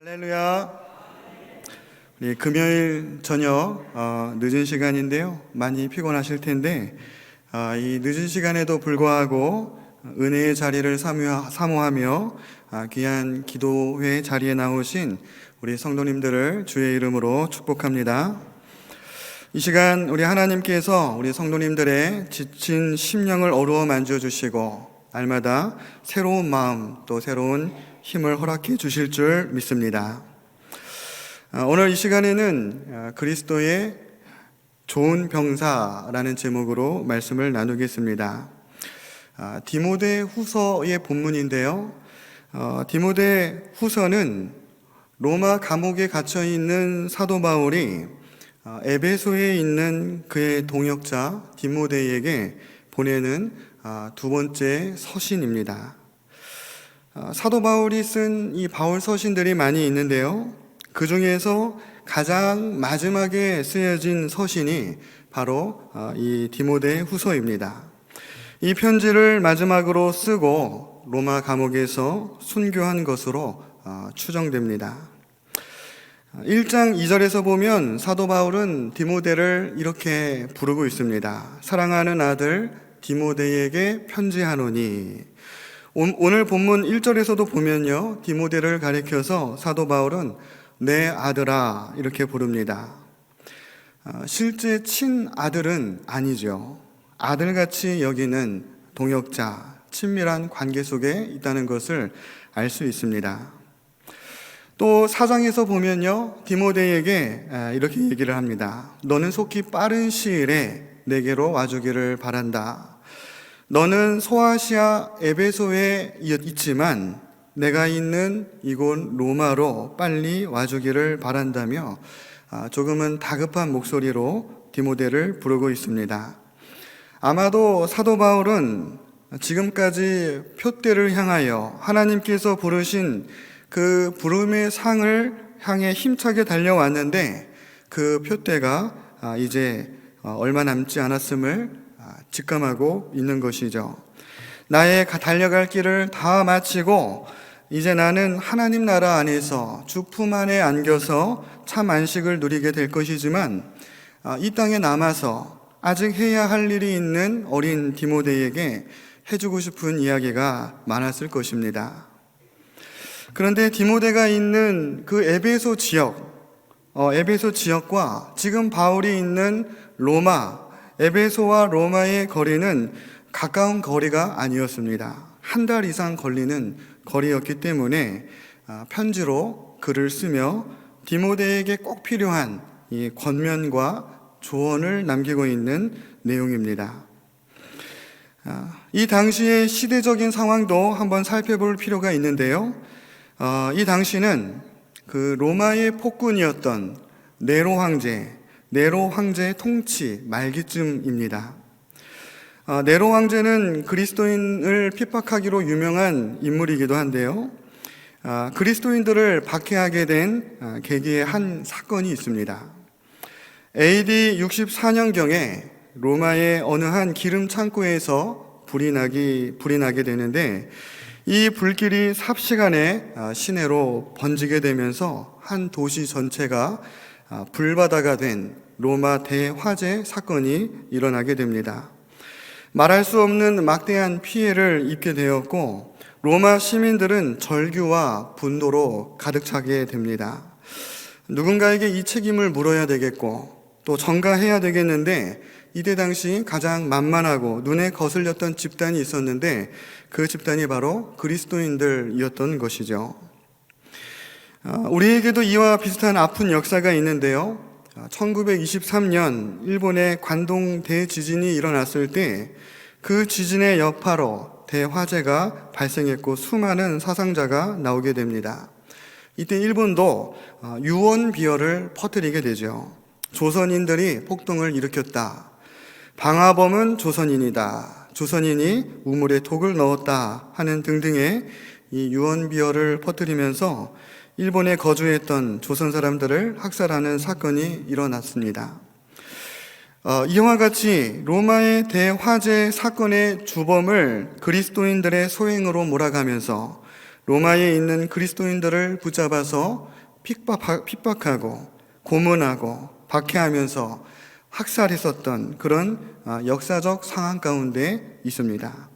할렐루야. 우리 금요일 저녁 늦은 시간인데요. 많이 피곤하실 텐데 이 늦은 시간에도 불구하고 은혜의 자리를 사모하며 귀한 기도회 자리에 나오신 우리 성도님들을 주의 이름으로 축복합니다. 이 시간 우리 하나님께서 우리 성도님들의 지친 심령을 어루어 만져주시고 날마다 새로운 마음 또 새로운 힘을 허락해 주실 줄 믿습니다. 오늘 이 시간에는 그리스도의 좋은 병사라는 제목으로 말씀을 나누겠습니다. 디모데 후서의 본문인데요. 디모데 후서는 로마 감옥에 갇혀 있는 사도 바울이 에베소에 있는 그의 동역자 디모데에게 보내는 두 번째 서신입니다. 사도 바울이 쓴 이 바울 서신들이 많이 있는데요. 그 중에서 가장 마지막에 쓰여진 서신이 바로 이 디모데 후서입니다. 이 편지를 마지막으로 쓰고 로마 감옥에서 순교한 것으로 추정됩니다. 1장 2절에서 보면 사도 바울은 디모데를 이렇게 부르고 있습니다. 사랑하는 아들 디모데에게 편지하노니. 오늘 본문 1절에서도 보면요, 디모데를 가리켜서 사도 바울은 내 아들아 이렇게 부릅니다. 실제 친아들은 아니죠. 아들같이 여기는 동역자, 친밀한 관계 속에 있다는 것을 알 수 있습니다. 또 4장에서 보면요, 디모데에게 이렇게 얘기를 합니다. 너는 속히 빠른 시일에 내게로 와주기를 바란다. 너는 소아시아 에베소에 있지만 내가 있는 이곳 로마로 빨리 와주기를 바란다며 조금은 다급한 목소리로 디모데를 부르고 있습니다. 아마도 사도 바울은 지금까지 표대를 향하여 하나님께서 부르신 그 부름의 상을 향해 힘차게 달려왔는데 그 표대가 이제 얼마 남지 않았음을 직감하고 있는 것이죠. 나의 달려갈 길을 다 마치고 이제 나는 하나님 나라 안에서 주 품 안에 안겨서 참 안식을 누리게 될 것이지만 이 땅에 남아서 아직 해야 할 일이 있는 어린 디모데에게 해주고 싶은 이야기가 많았을 것입니다. 그런데 디모데가 있는 그 에베소 지역과 지금 바울이 있는 로마, 에베소와 로마의 거리는 가까운 거리가 아니었습니다. 한 달 이상 걸리는 거리였기 때문에 편지로 글을 쓰며 디모데에게 꼭 필요한 이 권면과 조언을 남기고 있는 내용입니다. 이 당시의 시대적인 상황도 한번 살펴볼 필요가 있는데요. 이 당시는 그 로마의 폭군이었던 네로 황제 통치 말기쯤입니다. 네로 황제는 그리스도인을 핍박하기로 유명한 인물이기도 한데요. 그리스도인들을 박해하게 된 계기의 한 사건이 있습니다. AD 64년경에 로마의 어느 한 기름 창고에서 불이 나게 되는데 이 불길이 삽시간에 시내로 번지게 되면서 한 도시 전체가 불바다가 된 로마 대화재 사건이 일어나게 됩니다. 말할 수 없는 막대한 피해를 입게 되었고 로마 시민들은 절규와 분노로 가득 차게 됩니다. 누군가에게 이 책임을 물어야 되겠고 또 전가해야 되겠는데 이때 당시 가장 만만하고 눈에 거슬렸던 집단이 있었는데 그 집단이 바로 그리스도인들이었던 것이죠. 우리에게도 이와 비슷한 아픈 역사가 있는데요. 1923년 일본의 관동 대지진이 일어났을 때 그 지진의 여파로 대화재가 발생했고 수많은 사상자가 나오게 됩니다. 이때 일본도 유언비어를 퍼뜨리게 되죠. 조선인들이 폭동을 일으켰다. 방화범은 조선인이다. 조선인이 우물에 독을 넣었다 하는 등등의 이 유언비어를 퍼뜨리면서 일본에 거주했던 조선 사람들을 학살하는 사건이 일어났습니다. 이와 같이 로마의 대화재 사건의 주범을 그리스도인들의 소행으로 몰아가면서 로마에 있는 그리스도인들을 붙잡아서 핍박하고 고문하고 박해하면서 학살했었던 그런 역사적 상황 가운데 있습니다.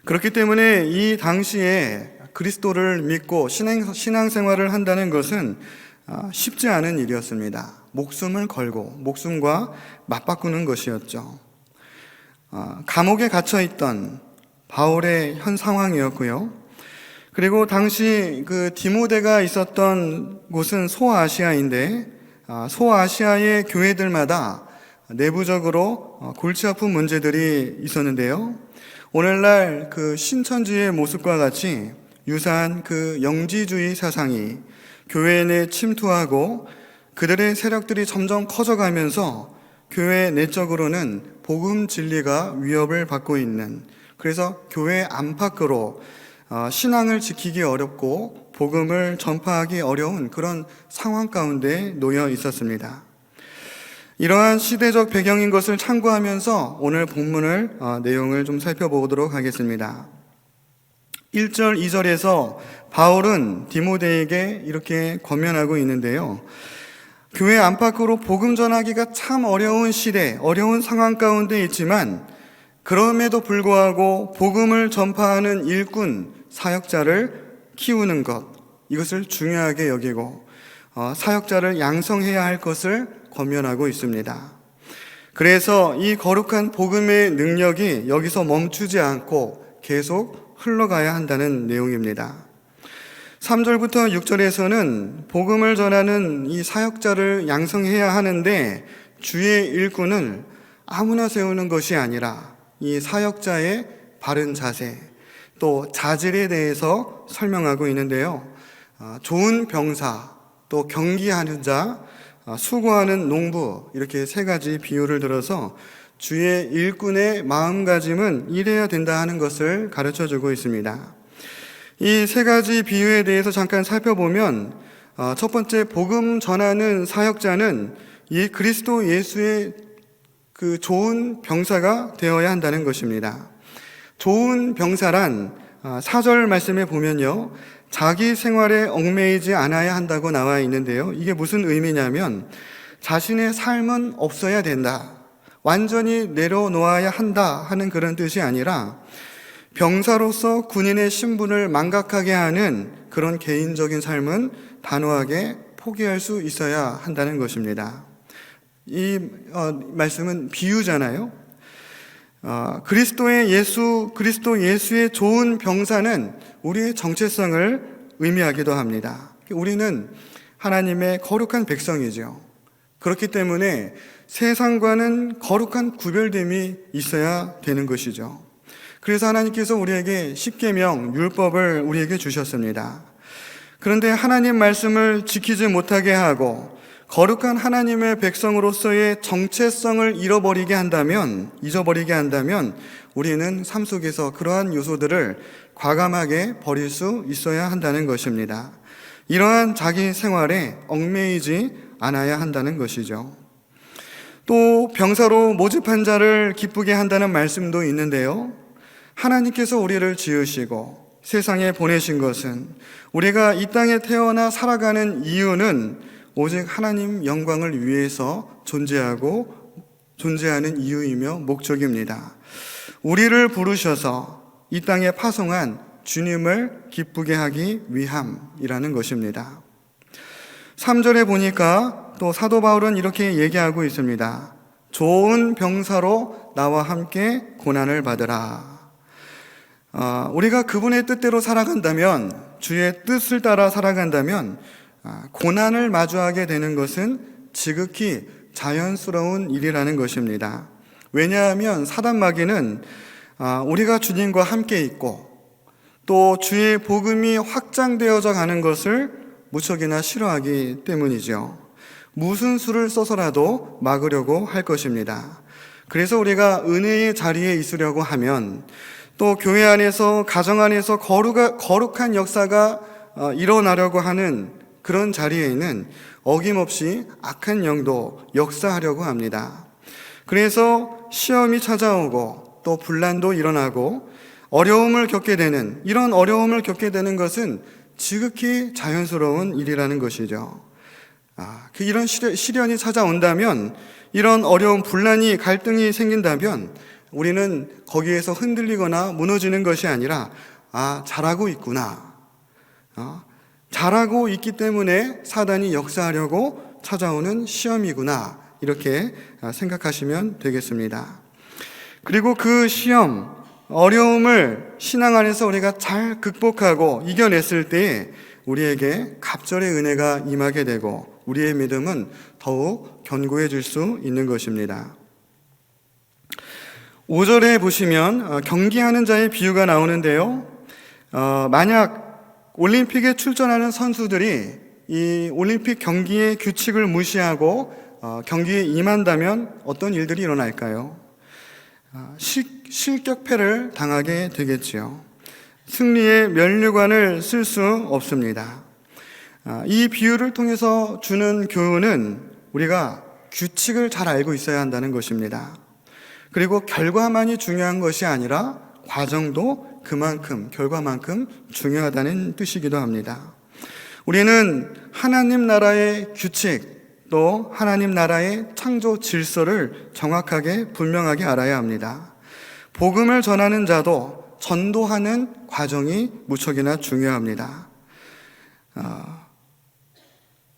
그렇기 때문에 이 당시에 그리스도를 믿고 신앙생활을 한다는 것은 쉽지 않은 일이었습니다. 목숨을 걸고 목숨과 맞바꾸는 것이었죠. 감옥에 gat혀있던 바울의 현 상황이었고요. 그리고 당시 그 디모데가 있었던 곳은 소아시아인데 소아시아의 교회들마다 내부적으로 골치 아픈 문제들이 있었는데요. 오늘날 그 신천지의 모습과 같이 유사한 그 영지주의 사상이 교회 내 침투하고 그들의 세력들이 점점 커져가면서 교회 내적으로는 복음 진리가 위협을 받고 있는, 그래서 교회 안팎으로 신앙을 지키기 어렵고 복음을 전파하기 어려운 그런 상황 가운데 놓여 있었습니다. 이러한 시대적 배경인 것을 참고하면서 오늘 본문을 내용을 좀 살펴보도록 하겠습니다. 1절, 2절에서 바울은 디모데에게 이렇게 권면하고 있는데요. 교회 안팎으로 복음 전하기가 참 어려운 시대, 어려운 상황 가운데 있지만 그럼에도 불구하고 복음을 전파하는 일꾼, 사역자를 키우는 것, 이것을 중요하게 여기고 사역자를 양성해야 할 것을 권면하고 있습니다. 그래서 이 거룩한 복음의 능력이 여기서 멈추지 않고 계속 흘러가야 한다는 내용입니다. 3절부터 6절에서는 복음을 전하는 이 사역자를 양성해야 하는데 주의 일꾼을 아무나 세우는 것이 아니라 이 사역자의 바른 자세, 또 자질에 대해서 설명하고 있는데요. 좋은 병사, 또 경기하는 자, 수고하는 농부, 이렇게 세 가지 비유를 들어서 주의 일꾼의 마음가짐은 이래야 된다 하는 것을 가르쳐주고 있습니다. 이 세 가지 비유에 대해서 잠깐 살펴보면 첫 번째, 복음 전하는 사역자는 이 그리스도 예수의 그 좋은 병사가 되어야 한다는 것입니다. 좋은 병사란 4절 말씀에 보면요, 자기 생활에 얽매이지 않아야 한다고 나와 있는데요. 이게 무슨 의미냐면 자신의 삶은 없어야 된다, 완전히 내려놓아야 한다 하는 그런 뜻이 아니라 병사로서 군인의 신분을 망각하게 하는 그런 개인적인 삶은 단호하게 포기할 수 있어야 한다는 것입니다. 이 말씀은 비유잖아요. 그리스도 예수의 좋은 병사는 우리의 정체성을 의미하기도 합니다. 우리는 하나님의 거룩한 백성이죠. 그렇기 때문에 세상과는 거룩한 구별됨이 있어야 되는 것이죠. 그래서 하나님께서 우리에게 십계명, 율법을 우리에게 주셨습니다. 그런데 하나님 말씀을 지키지 못하게 하고 거룩한 하나님의 백성으로서의 정체성을 잊어버리게 한다면 우리는 삶 속에서 그러한 요소들을 과감하게 버릴 수 있어야 한다는 것입니다. 이러한 자기 생활에 얽매이지 않아야 한다는 것이죠. 또 병사로 모집한 자를 기쁘게 한다는 말씀도 있는데요. 하나님께서 우리를 지으시고 세상에 보내신 것은, 우리가 이 땅에 태어나 살아가는 이유는 오직 하나님 영광을 위해서 존재하는 이유이며 목적입니다. 우리를 부르셔서 이 땅에 파송한 주님을 기쁘게 하기 위함이라는 것입니다. 3절에 보니까 또 사도 바울은 이렇게 얘기하고 있습니다. 좋은 병사로 나와 함께 고난을 받으라. 우리가 그분의 뜻대로 살아간다면, 주의 뜻을 따라 살아간다면 고난을 마주하게 되는 것은 지극히 자연스러운 일이라는 것입니다. 왜냐하면 사단 마귀는 우리가 주님과 함께 있고 또 주의 복음이 확장되어져 가는 것을 무척이나 싫어하기 때문이죠. 무슨 수를 써서라도 막으려고 할 것입니다. 그래서 우리가 은혜의 자리에 있으려고 하면, 또 교회 안에서, 가정 안에서 거룩한 역사가 일어나려고 하는 그런 자리에는 어김없이 악한 영도 역사하려고 합니다. 그래서 시험이 찾아오고 또 분란도 일어나고 이런 어려움을 겪게 되는 것은 지극히 자연스러운 일이라는 것이죠. 이런 시련이 찾아온다면, 이런 어려운 분란이 갈등이 생긴다면 우리는 거기에서 흔들리거나 무너지는 것이 아니라 잘하고 있구나, 잘하고 있기 때문에 사단이 역사하려고 찾아오는 시험이구나, 이렇게 생각하시면 되겠습니다. 그리고 그 시험, 어려움을 신앙 안에서 우리가 잘 극복하고 이겨냈을 때 우리에게 갑절의 은혜가 임하게 되고 우리의 믿음은 더욱 견고해질 수 있는 것입니다. 5절에 보시면 경기하는 자의 비유가 나오는데요. 만약 올림픽에 출전하는 선수들이 이 올림픽 경기의 규칙을 무시하고 경기에 임한다면 어떤 일들이 일어날까요? 실격패를 당하게 되겠지요. 승리의 면류관을 쓸 수 없습니다. 이 비유를 통해서 주는 교훈은 우리가 규칙을 잘 알고 있어야 한다는 것입니다. 그리고 결과만이 중요한 것이 아니라 과정도 그만큼, 결과만큼 중요하다는 뜻이기도 합니다. 우리는 하나님 나라의 규칙, 또 하나님 나라의 창조 질서를 정확하게 분명하게 알아야 합니다. 복음을 전하는 자도 전도하는 과정이 무척이나 중요합니다.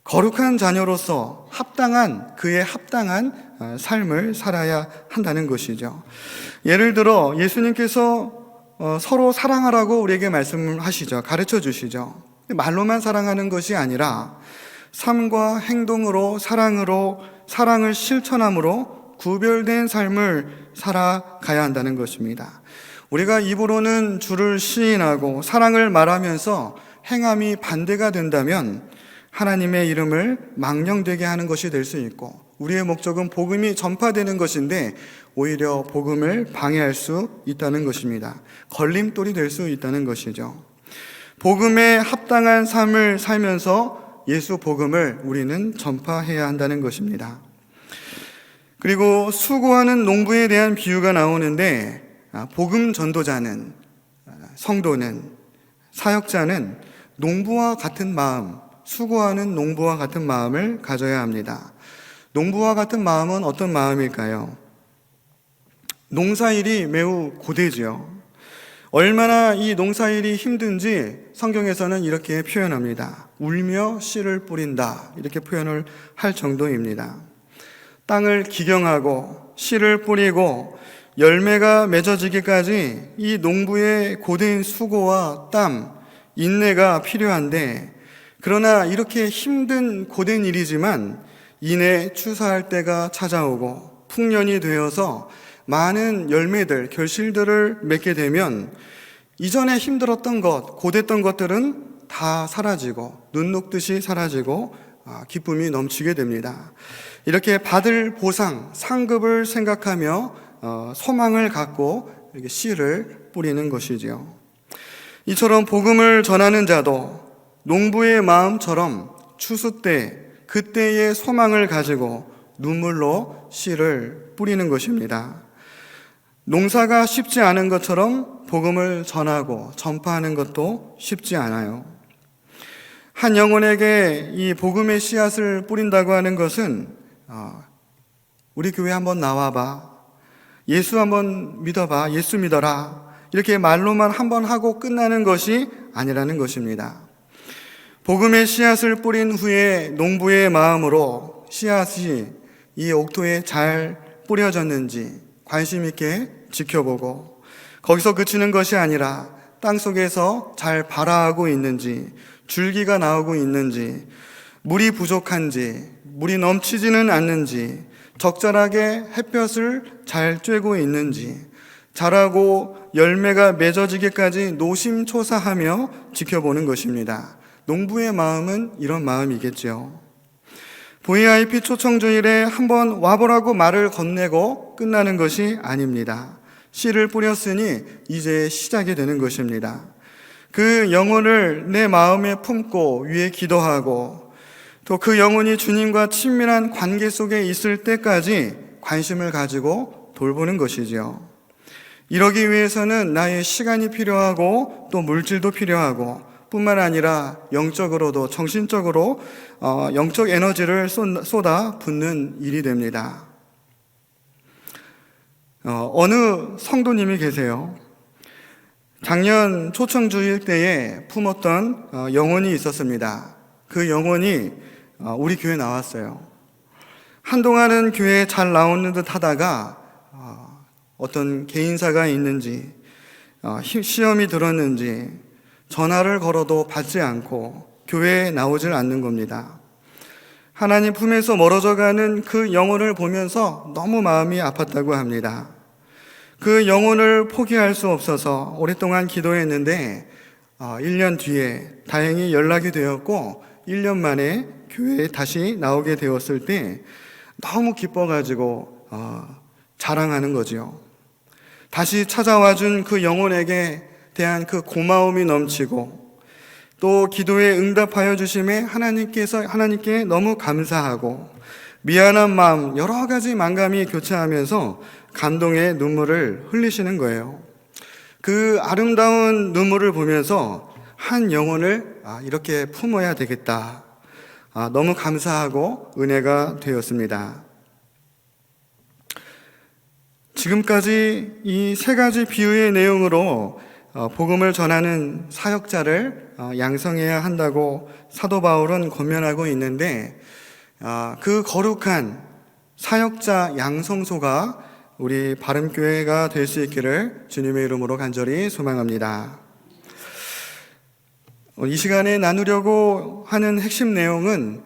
거룩한 자녀로서 그에 합당한 삶을 살아야 한다는 것이죠. 예를 들어 예수님께서 서로 사랑하라고 우리에게 말씀하시죠. 가르쳐 주시죠. 말로만 사랑하는 것이 아니라 삶과 행동으로, 사랑을 실천함으로 구별된 삶을 살아가야 한다는 것입니다. 우리가 입으로는 주를 시인하고 사랑을 말하면서 행함이 반대가 된다면 하나님의 이름을 망령되게 하는 것이 될 수 있고, 우리의 목적은 복음이 전파되는 것인데 오히려 복음을 방해할 수 있다는 것입니다. 걸림돌이 될 수 있다는 것이죠. 복음에 합당한 삶을 살면서 예수 복음을 우리는 전파해야 한다는 것입니다. 그리고 수고하는 농부에 대한 비유가 나오는데, 복음 전도자는, 성도는, 사역자는 농부와 같은 마음, 수고하는 농부와 같은 마음을 가져야 합니다. 농부와 같은 마음은 어떤 마음일까요? 농사일이 매우 고되지요. 얼마나 이 농사일이 힘든지 성경에서는 이렇게 표현합니다. 울며 씨를 뿌린다, 이렇게 표현을 할 정도입니다. 땅을 기경하고 씨를 뿌리고 열매가 맺어지기까지 이 농부의 고된 수고와 땀, 인내가 필요한데, 그러나 이렇게 힘든 고된 일이지만 이내 추수할 때가 찾아오고 풍년이 되어서 많은 열매들, 결실들을 맺게 되면 이전에 힘들었던 것, 고됐던 것들은 다 사라지고 눈 녹듯이 사라지고 기쁨이 넘치게 됩니다. 이렇게 받을 보상, 상급을 생각하며 소망을 갖고 이렇게 씨를 뿌리는 것이지요. 이처럼 복음을 전하는 자도 농부의 마음처럼 추수 때, 그때의 소망을 가지고 눈물로 씨를 뿌리는 것입니다. 농사가 쉽지 않은 것처럼 복음을 전하고 전파하는 것도 쉽지 않아요. 한 영혼에게 이 복음의 씨앗을 뿌린다고 하는 것은 우리 교회 한번 나와봐, 예수 한번 믿어봐, 예수 믿어라, 이렇게 말로만 한번 하고 끝나는 것이 아니라는 것입니다. 복음의 씨앗을 뿌린 후에 농부의 마음으로 씨앗이 이 옥토에 잘 뿌려졌는지 관심 있게 지켜보고, 거기서 그치는 것이 아니라 땅속에서 잘 발아하고 있는지, 줄기가 나오고 있는지, 물이 부족한지, 물이 넘치지는 않는지, 적절하게 햇볕을 잘 쬐고 있는지, 자라고 열매가 맺어지기까지 노심초사하며 지켜보는 것입니다. 농부의 마음은 이런 마음이겠죠. VIP 초청주일에 한번 와보라고 말을 건네고 끝나는 것이 아닙니다. 씨를 뿌렸으니 이제 시작이 되는 것입니다. 그 영혼을 내 마음에 품고 위에 기도하고, 또 그 영혼이 주님과 친밀한 관계 속에 있을 때까지 관심을 가지고 돌보는 것이지요. 이러기 위해서는 나의 시간이 필요하고 또 물질도 필요하고 뿐만 아니라 영적으로도 정신적으로 영적 에너지를 쏟아 붓는 일이 됩니다. 어느 성도님이 계세요. 작년 초청주일 때에 품었던 영혼이 있었습니다. 그 영혼이 우리 교회에 나왔어요. 한동안은 교회에 잘 나오는 듯 하다가 어떤 개인사가 있는지 시험이 들었는지 전화를 걸어도 받지 않고 교회에 나오질 않는 겁니다. 하나님 품에서 멀어져가는 그 영혼을 보면서 너무 마음이 아팠다고 합니다. 그 영혼을 포기할 수 없어서 오랫동안 기도했는데 1년 뒤에 다행히 연락이 되었고 1년 만에 교회에 다시 나오게 되었을 때 너무 기뻐가지고 자랑하는 거지요. 다시 찾아와준 그 영혼에게 대한 그 고마움이 넘치고 또 기도에 응답하여 주심에 하나님께 너무 감사하고 미안한 마음 여러 가지 만감이 교차하면서 감동의 눈물을 흘리시는 거예요. 그 아름다운 눈물을 보면서 한 영혼을 이렇게 품어야 되겠다. 너무 감사하고 은혜가 되었습니다. 지금까지 이 세 가지 비유의 내용으로 복음을 전하는 사역자를 양성해야 한다고 사도 바울은 권면하고 있는데 그 거룩한 사역자 양성소가 우리 바름교회가 될 수 있기를 주님의 이름으로 간절히 소망합니다. 이 시간에 나누려고 하는 핵심 내용은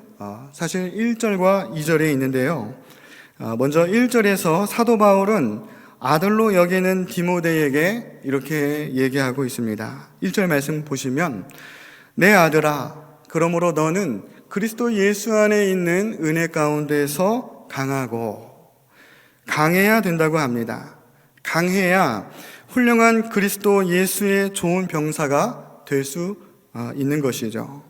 사실 1절과 2절에 있는데요. 먼저 1절에서 사도 바울은 아들로 여기는 디모데에게 이렇게 얘기하고 있습니다. 1절 말씀 보시면 내 아들아 그러므로 너는 그리스도 예수 안에 있는 은혜 가운데서 강해야 된다고 합니다. 강해야 훌륭한 그리스도 예수의 좋은 병사가 될 수 있는 것이죠.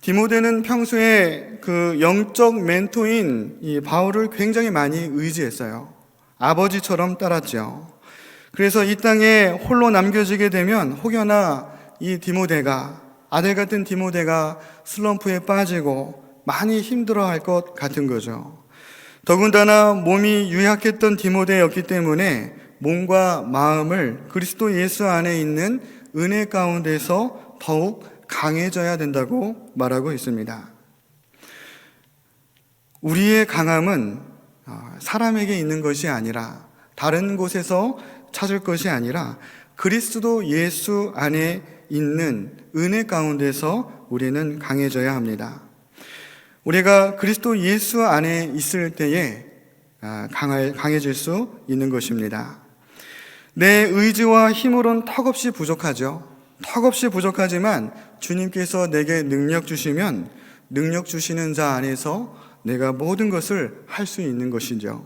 디모데는 평소에 그 영적 멘토인 이 바울을 굉장히 많이 의지했어요. 아버지처럼 따랐죠. 그래서 이 땅에 홀로 남겨지게 되면 혹여나 이 디모데가 아들 같은 디모데가 슬럼프에 빠지고 많이 힘들어할 것 같은 거죠. 더군다나 몸이 유약했던 디모데였기 때문에 몸과 마음을 그리스도 예수 안에 있는 은혜 가운데서 더욱 강해져야 된다고 말하고 있습니다. 우리의 강함은 사람에게 있는 것이 아니라 다른 곳에서 찾을 것이 아니라 그리스도 예수 안에 있는 은혜 가운데서 우리는 강해져야 합니다. 우리가 그리스도 예수 안에 있을 때에 강해질 수 있는 것입니다. 내 의지와 힘으로는 턱없이 부족하죠. 턱없이 부족하지만 주님께서 내게 능력 주시면 능력 주시는 자 안에서 내가 모든 것을 할 수 있는 것이죠.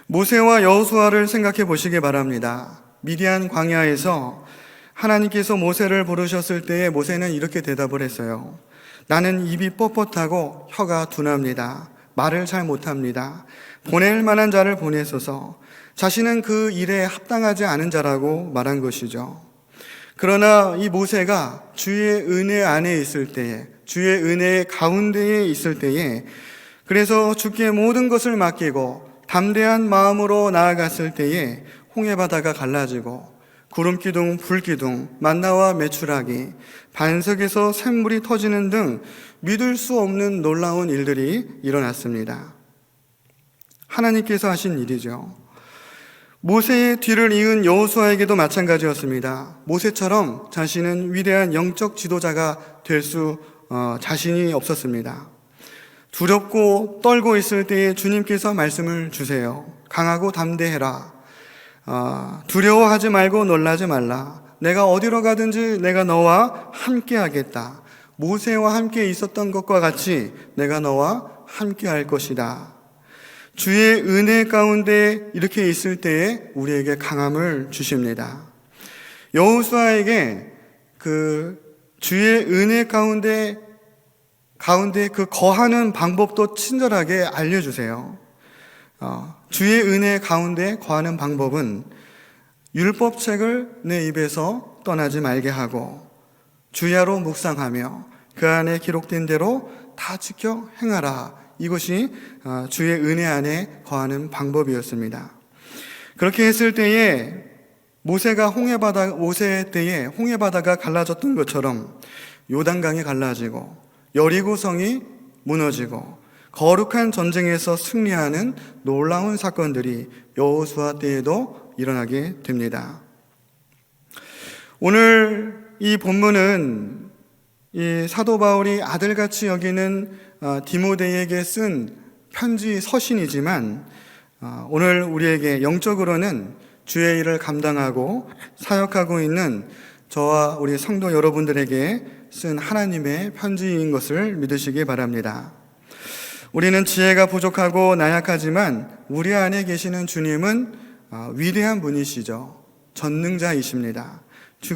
모세와 여호수아를 생각해 보시기 바랍니다. 미디안 광야에서 하나님께서 모세를 부르셨을 때에 모세는 이렇게 대답을 했어요. 나는 입이 뻣뻣하고 혀가 둔합니다. 말을 잘 못합니다. 보낼 만한 자를 보내소서. 자신은 그 일에 합당하지 않은 자라고 말한 것이죠. 그러나 이 모세가 주의 은혜 안에 있을 때에, 주의 은혜 가운데에 있을 때에, 그래서 주께 모든 것을 맡기고 담대한 마음으로 나아갔을 때에 홍해 바다가 갈라지고 구름기둥, 불기둥, 만나와 메추라기, 반석에서 샘물이 터지는 등 믿을 수 없는 놀라운 일들이 일어났습니다. 하나님께서 하신 일이죠. 모세의 뒤를 이은 여호수아에게도 마찬가지였습니다. 모세처럼 자신은 위대한 영적 지도자가 될 수 자신이 없었습니다. 두렵고 떨고 있을 때에 주님께서 말씀을 주세요. 강하고 담대해라. 두려워하지 말고 놀라지 말라. 내가 어디로 가든지 내가 너와 함께 하겠다. 모세와 함께 있었던 것과 같이 내가 너와 함께 할 것이다. 주의 은혜 가운데 이렇게 있을 때에 우리에게 강함을 주십니다. 여호수아에게 그 주의 은혜 가운데 그 거하는 방법도 친절하게 알려주세요. 주의 은혜 가운데 거하는 방법은 율법책을 내 입에서 떠나지 말게 하고 주야로 묵상하며 그 안에 기록된 대로 다 지켜 행하라. 이것이 주의 은혜 안에 거하는 방법이었습니다. 그렇게 했을 때에 모세 때에 홍해바다가 갈라졌던 것처럼 요단강이 갈라지고 여리고성이 무너지고 거룩한 전쟁에서 승리하는 놀라운 사건들이 여호수아 때에도 일어나게 됩니다. 오늘 이 본문은 이 사도 바울이 아들같이 여기는 디모데에게 쓴 편지 서신이지만 오늘 우리에게 영적으로는 주의 일을 감당하고 사역하고 있는 저와 우리 성도 여러분들에게 쓴 하나님의 편지인 것을 믿으시기 바랍니다. 우리는 지혜가 부족하고 나약하지만 우리 안에 계시는 주님은 위대한 분이시죠. 전능자이십니다.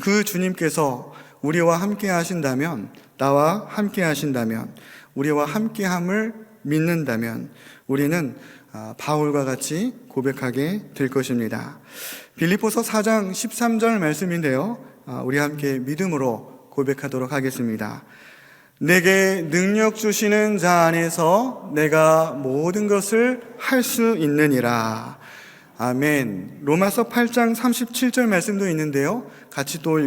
그 주님께서 우리와 함께 하신다면, 나와 함께 하신다면, 우리와 함께함을 믿는다면 우리는 바울과 같이 고백하게 될 것입니다. 빌립보서 4장 13절 말씀인데요, 우리 함께 믿음으로 고백하도록 하겠습니다. 내게 능력 주시는 자 안에서 내가 모든 것을 할 수 있느니라. 아멘. 로마서 8장 37절 말씀도 있는데요, 같이 또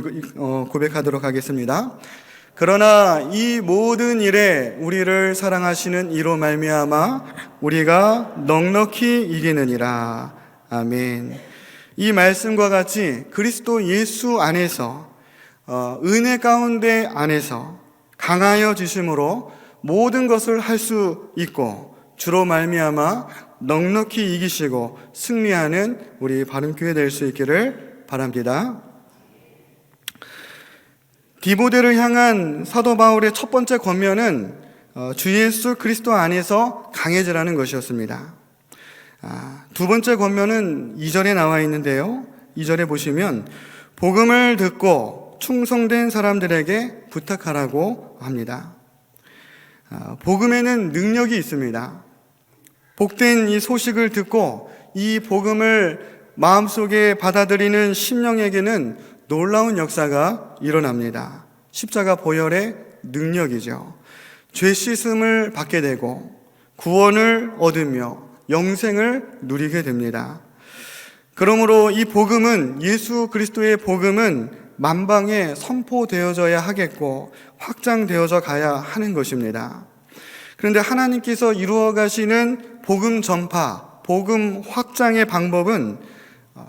고백하도록 하겠습니다. 그러나 이 모든 일에 우리를 사랑하시는 이로 말미암아 우리가 넉넉히 이기느니라. 아멘. 이 말씀과 같이 그리스도 예수 안에서 은혜 가운데 안에서 강하여지심으로 모든 것을 할 수 있고 주로 말미암아 넉넉히 이기시고 승리하는 우리 바른교회 될 수 있기를 바랍니다. 디모데를 향한 사도 바울의 첫 번째 권면은 주 예수 그리스도 안에서 강해지라는 것이었습니다. 두 번째 권면은 2절에 나와 있는데요, 2절에 보시면 복음을 듣고 충성된 사람들에게 부탁하라고 합니다. 복음에는 능력이 있습니다. 복된 이 소식을 듣고 이 복음을 마음속에 받아들이는 심령에게는 놀라운 역사가 일어납니다. 십자가 보혈의 능력이죠. 죄 씻음을 받게 되고 구원을 얻으며 영생을 누리게 됩니다. 그러므로 이 복음은, 예수 그리스도의 복음은 만방에 선포되어져야 하겠고 확장되어져 가야 하는 것입니다. 그런데 하나님께서 이루어 가시는 복음 전파, 복음 확장의 방법은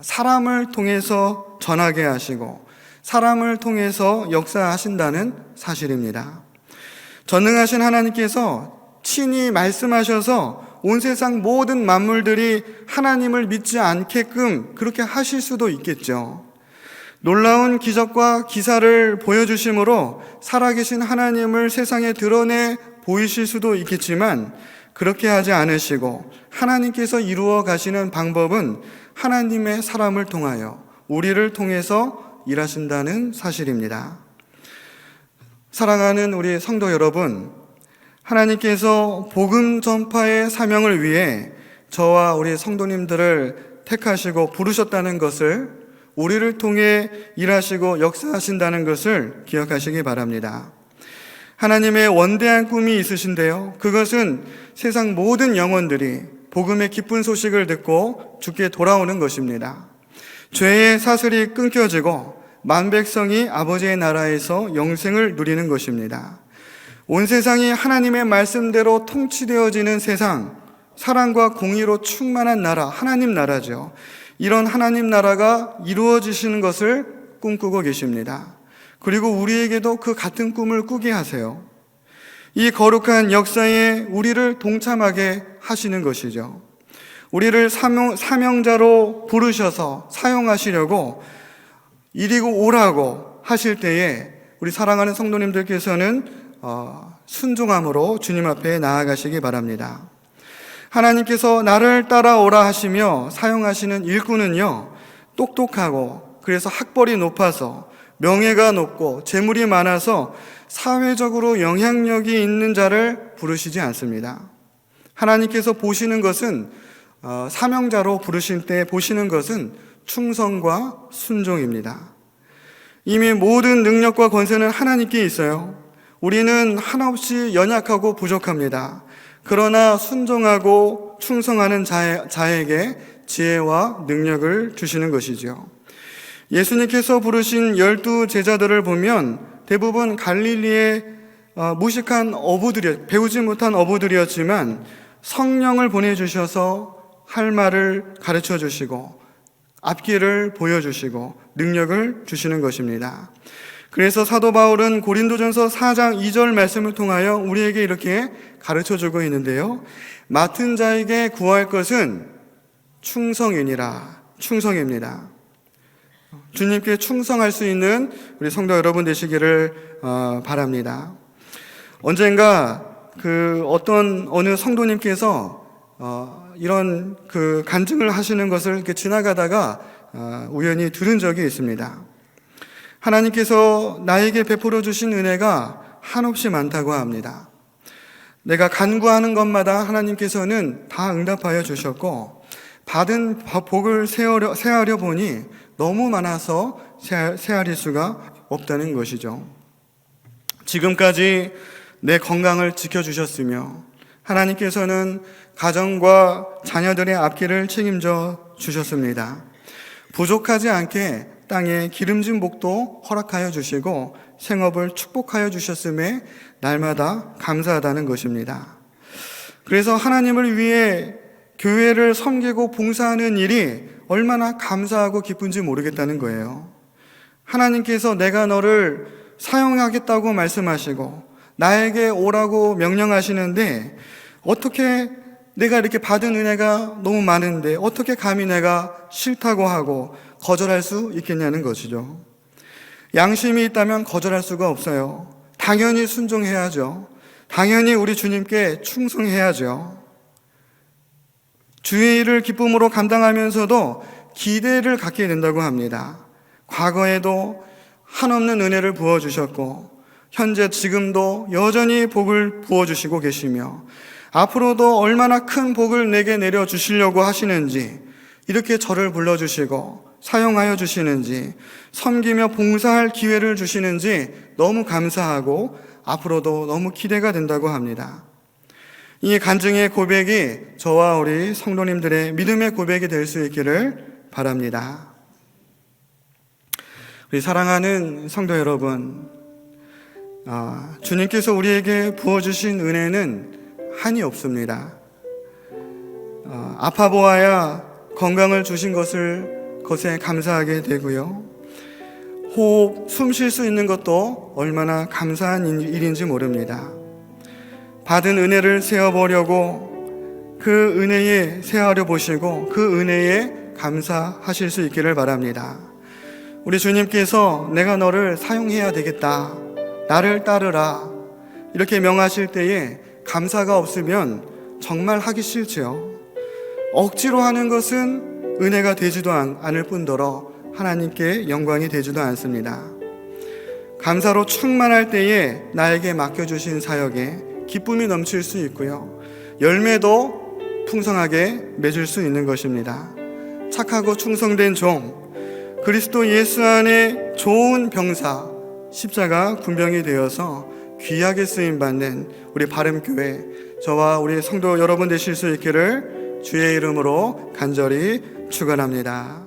사람을 통해서 전하게 하시고 사람을 통해서 역사하신다는 사실입니다. 전능하신 하나님께서 친히 말씀하셔서 온 세상 모든 만물들이 하나님을 믿지 않게끔 그렇게 하실 수도 있겠죠. 놀라운 기적과 기사를 보여주심으로 살아계신 하나님을 세상에 드러내 보이실 수도 있겠지만 그렇게 하지 않으시고 하나님께서 이루어 가시는 방법은 하나님의 사람을 통하여 우리를 통해서 일하신다는 사실입니다. 사랑하는 우리 성도 여러분, 하나님께서 복음 전파의 사명을 위해 저와 우리 성도님들을 택하시고 부르셨다는 것을, 우리를 통해 일하시고 역사하신다는 것을 기억하시기 바랍니다. 하나님의 원대한 꿈이 있으신데요, 그것은 세상 모든 영혼들이 복음의 기쁜 소식을 듣고 주께 돌아오는 것입니다. 죄의 사슬이 끊겨지고 만백성이 아버지의 나라에서 영생을 누리는 것입니다. 온 세상이 하나님의 말씀대로 통치되어지는 세상, 사랑과 공의로 충만한 나라, 하나님 나라죠. 이런 하나님 나라가 이루어지시는 것을 꿈꾸고 계십니다. 그리고 우리에게도 그 같은 꿈을 꾸게 하세요. 이 거룩한 역사에 우리를 동참하게 하시는 것이죠. 우리를 사명자로 부르셔서 사용하시려고 이리고 오라고 하실 때에 우리 사랑하는 성도님들께서는 순종함으로 주님 앞에 나아가시기 바랍니다. 하나님께서 나를 따라오라 하시며 사용하시는 일꾼은요, 똑똑하고 그래서 학벌이 높아서 명예가 높고 재물이 많아서 사회적으로 영향력이 있는 자를 부르시지 않습니다. 하나님께서 보시는 것은, 사명자로 부르실 때 보시는 것은 충성과 순종입니다. 이미 모든 능력과 권세는 하나님께 있어요. 우리는 한없이 연약하고 부족합니다. 그러나 순종하고 충성하는 자에게 지혜와 능력을 주시는 것이죠. 예수님께서 부르신 12 제자들을 보면 대부분 갈릴리의 무식한 배우지 못한 어부들이었지만 성령을 보내주셔서 할 말을 가르쳐 주시고 앞길을 보여주시고 능력을 주시는 것입니다. 그래서 사도 바울은 고린도전서 4장 2절 말씀을 통하여 우리에게 이렇게 가르쳐주고 있는데요. 맡은 자에게 구할 것은 충성이니라. 충성입니다. 주님께 충성할 수 있는 우리 성도 여러분 되시기를 바랍니다. 언젠가 어느 성도님께서 이런 간증을 하시는 것을 이렇게 지나가다가 우연히 들은 적이 있습니다. 하나님께서 나에게 베풀어 주신 은혜가 한없이 많다고 합니다. 내가 간구하는 것마다 하나님께서는 다 응답하여 주셨고 받은 복을 세하려 보니 너무 많아서 세하릴 수가 없다는 것이죠. 지금까지 내 건강을 지켜주셨으며 하나님께서는 가정과 자녀들의 앞길을 책임져 주셨습니다. 부족하지 않게 땅에 기름진 복도 허락하여 주시고 생업을 축복하여 주셨음에 날마다 감사하다는 것입니다. 그래서 하나님을 위해 교회를 섬기고 봉사하는 일이 얼마나 감사하고 기쁜지 모르겠다는 거예요. 하나님께서 내가 너를 사용하겠다고 말씀하시고 나에게 오라고 명령하시는데 어떻게 내가 이렇게 받은 은혜가 너무 많은데 어떻게 감히 내가 싫다고 하고 거절할 수 있겠냐는 것이죠. 양심이 있다면 거절할 수가 없어요. 당연히 순종해야죠. 당연히 우리 주님께 충성해야죠. 주의 일을 기쁨으로 감당하면서도 기대를 갖게 된다고 합니다. 과거에도 한없는 은혜를 부어주셨고 현재 지금도 여전히 복을 부어주시고 계시며 앞으로도 얼마나 큰 복을 내게 내려주시려고 하시는지 이렇게 저를 불러주시고 사용하여 주시는지 섬기며 봉사할 기회를 주시는지 너무 감사하고 앞으로도 너무 기대가 된다고 합니다. 이 간증의 고백이 저와 우리 성도님들의 믿음의 고백이 될 수 있기를 바랍니다. 우리 사랑하는 성도 여러분, 주님께서 우리에게 부어주신 은혜는 한이 없습니다. 아파 보아야 건강을 주신 것에 감사하게 되고요. 호흡, 숨 쉴 수 있는 것도 얼마나 감사한 일인지 모릅니다. 받은 은혜를 세어보려고 그 은혜에 세하려 보시고 그 은혜에 감사하실 수 있기를 바랍니다. 우리 주님께서 내가 너를 사용해야 되겠다, 나를 따르라 이렇게 명하실 때에 감사가 없으면 정말 하기 싫지요. 억지로 하는 것은 은혜가 되지도 않을 뿐더러 하나님께 영광이 되지도 않습니다. 감사로 충만할 때에 나에게 맡겨주신 사역에 기쁨이 넘칠 수 있고요. 열매도 풍성하게 맺을 수 있는 것입니다. 착하고 충성된 종, 그리스도 예수 안에 좋은 병사, 십자가 군병이 되어서 귀하게 쓰임받는 우리 바름교회, 저와 우리 성도 여러분 되실 수 있기를 주의 이름으로 간절히 축원합니다.